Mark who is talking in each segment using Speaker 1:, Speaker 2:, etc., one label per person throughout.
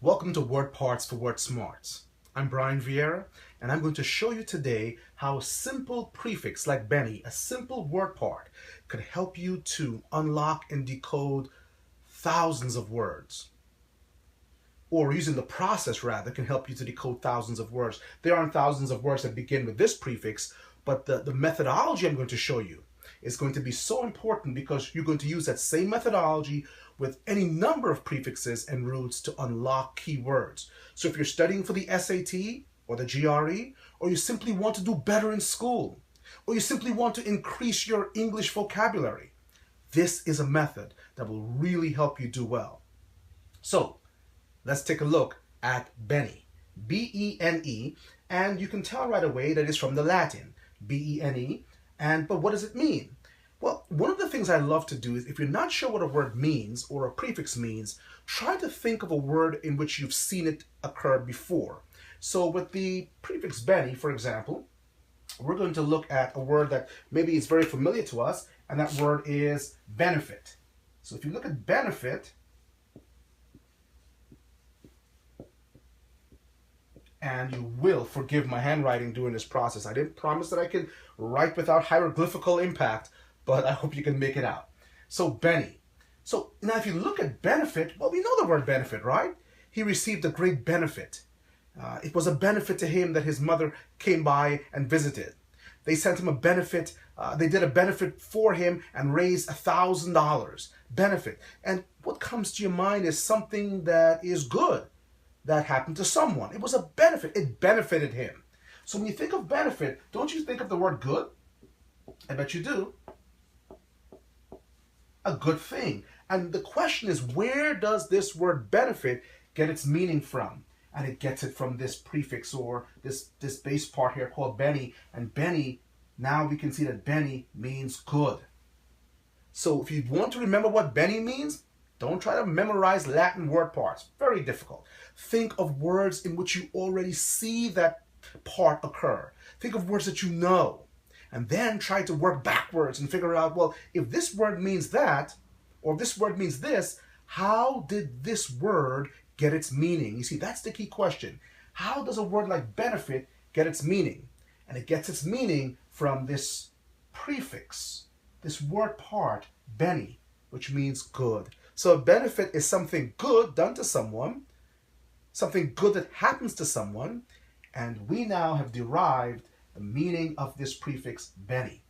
Speaker 1: Welcome to Word Parts for Word Smarts. I'm Brian Vieira, and I'm going to show you today how a simple prefix like Benny, a simple word part, could help you to unlock and decode thousands of words. Or using the process, rather, can help you to decode thousands of words. There aren't thousands of words that begin with this prefix, but the methodology I'm going to show you is going to be so important because you're going to use that same methodology with any number of prefixes and roots to unlock keywords. So if you're studying for the SAT or the GRE, or you simply want to do better in school, or you simply want to increase your English vocabulary, this is a method that will really help you do well. So let's take a look at Benny, B-E-N-E, and you can tell right away that it's from the Latin, B-E-N-E, but what does it mean? Well, one of the things I love to do is if you're not sure what a word means or a prefix means, try to think of a word in which you've seen it occur before. So with the prefix Benny, for example, we're going to look at a word that maybe is very familiar to us, and that word is benefit. So if you look at benefit, and you will forgive my handwriting during this process. I didn't promise that I could write without hieroglyphical impact, but I hope you can make it out. So Benny. So now if you look at benefit, well, we know the word benefit, right? He received a great benefit. It was a benefit to him that his mother came by and visited. They sent him a benefit. They did a benefit for him and raised $1,000 benefit. And what comes to your mind is something that is good that happened to someone. It was a benefit. It benefited him. So when you think of benefit, don't you think of the word good? I bet you do. A good thing. And the question is, where does this word benefit get its meaning from? And it gets it from this prefix or this base part here called Benny. And Benny, now we can see that Benny means good. So if you want to remember what Benny means, don't try to memorize Latin word parts. Very difficult. Think of words in which you already see that part occur. Think of words that you know. And then try to work backwards and figure out, well, if this word means that, or if this word means this, how did this word get its meaning? You see, that's the key question. How does a word like benefit get its meaning? And it gets its meaning from this prefix, this word part, Benny, which means good. So a benefit is something good done to someone, something good that happens to someone, and we now have derived the meaning of this prefix Benny.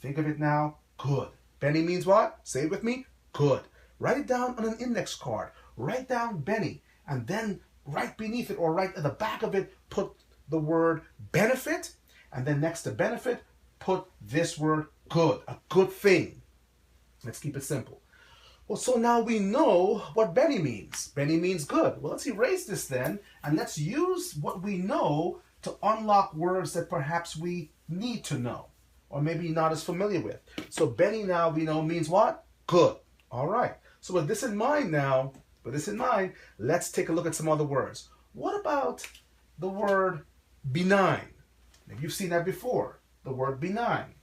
Speaker 1: Think of it now, good. Benny means what? Say it with me, good. Write it down on an index card. Write down Benny, and then right beneath it or right at the back of it, put the word benefit, and then next to benefit, put this word good, a good thing. Let's keep it simple. Well, so now we know what Benny means. Benny means good. Well, let's erase this then, and let's use what we know to unlock words that perhaps we need to know, or maybe not as familiar with. So Benny now we know means what? Good. All right. So with this in mind now, let's take a look at some other words. What about the word benign? Maybe you've seen that before, the word benign.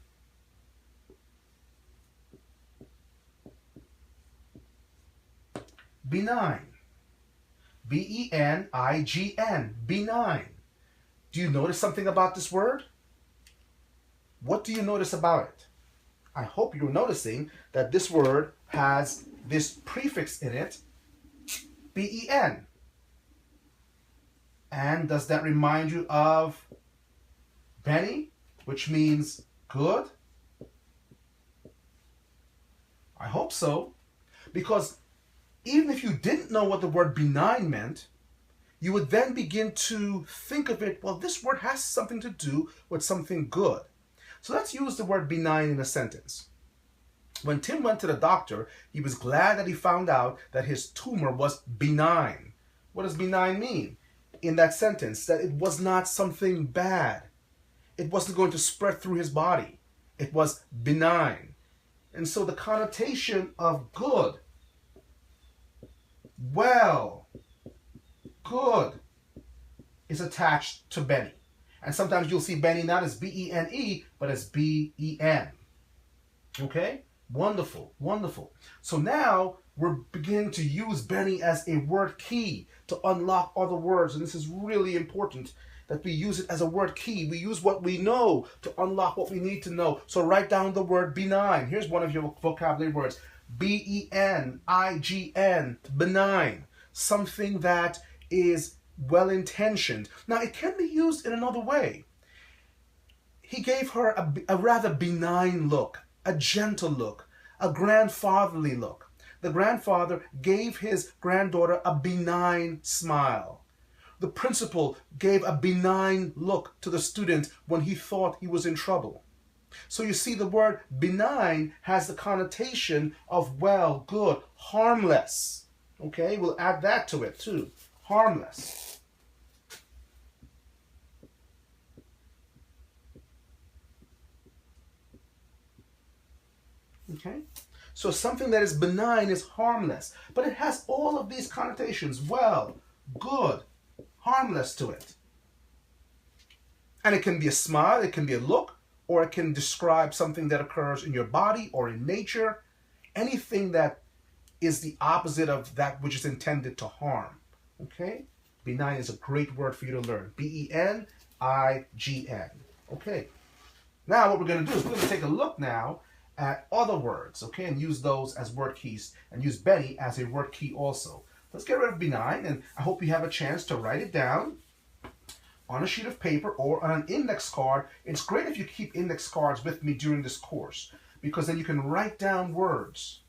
Speaker 1: Benign. B-E-N-I-G-N. Benign. Do you notice something about this word? What do you notice about it? I hope you're noticing that this word has this prefix in it, B-E-N. And does that remind you of Benny, which means good? I hope so, because even if you didn't know what the word benign meant, you would then begin to think of it, well, this word has something to do with something good. So let's use the word benign in a sentence. When Tim went to the doctor, he was glad that he found out that his tumor was benign. What does benign mean? In that sentence, that it was not something bad. It wasn't going to spread through his body. It was benign. And so the connotation of good, well, good, is attached to Benny. And sometimes you'll see Benny not as B-E-N-E, but as B-E-N. Okay? Wonderful, wonderful. So now we're beginning to use Benny as a word key to unlock other words. And this is really important that we use it as a word key. We use what we know to unlock what we need to know. So write down the word benign. Here's one of your vocabulary words. B-E-N-I-G-N, benign. Something that is well-intentioned. Now, it can be used in another way. He gave her a rather benign look, a gentle look, a grandfatherly look. The grandfather gave his granddaughter a benign smile. The principal gave a benign look to the student when he thought he was in trouble. So you see, the word benign has the connotation of well, good, harmless. Okay, we'll add that to it too. Harmless. Okay, so something that is benign is harmless, but it has all of these connotations: well, good, harmless to it. And it can be a smile, it can be a look, or it can describe something that occurs in your body or in nature. Anything that is the opposite of that which is intended to harm. Okay? Benign is a great word for you to learn. B-E-N-I-G-N. Okay. Now what we're going to do is we're going to take a look now at other words, okay, and use those as word keys, and use Benny as a word key also. Let's get rid of benign, and I hope you have a chance to write it down on a sheet of paper or on an index card. It's great if you keep index cards with me during this course, because then you can write down words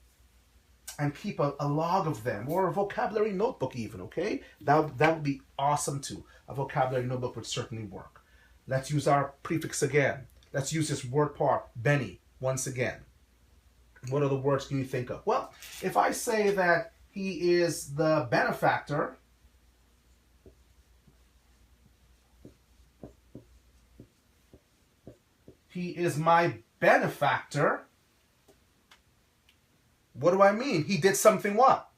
Speaker 1: and keep a log of them, or a vocabulary notebook even, okay? That would be awesome too. A vocabulary notebook would certainly work. Let's use our prefix again. Let's use this word part, Benny, once again. What other words can you think of? Well, if I say that he is the benefactor, he is my benefactor, what do I mean? He did something what?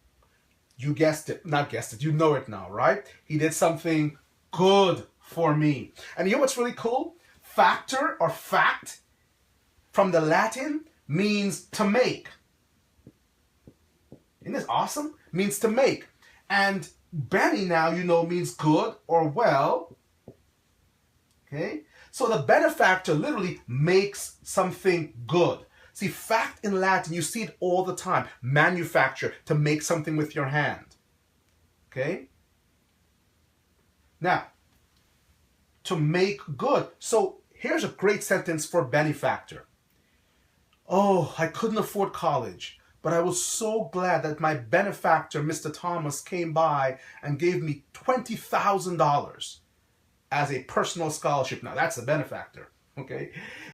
Speaker 1: You guessed it. Not guessed it. You know it now, right? He did something good for me. And you know what's really cool? Factor or fact from the Latin means to make. Isn't this awesome? Means to make. And Benny now, you know, means good or well. Okay? So the benefactor literally makes something good. See, fact in Latin, you see it all the time. Manufacture, to make something with your hand. Okay? Now, to make good. So here's a great sentence for benefactor. Oh, I couldn't afford college, but I was so glad that my benefactor, Mr. Thomas, came by and gave me $20,000 as a personal scholarship. Now, that's a benefactor. Okay?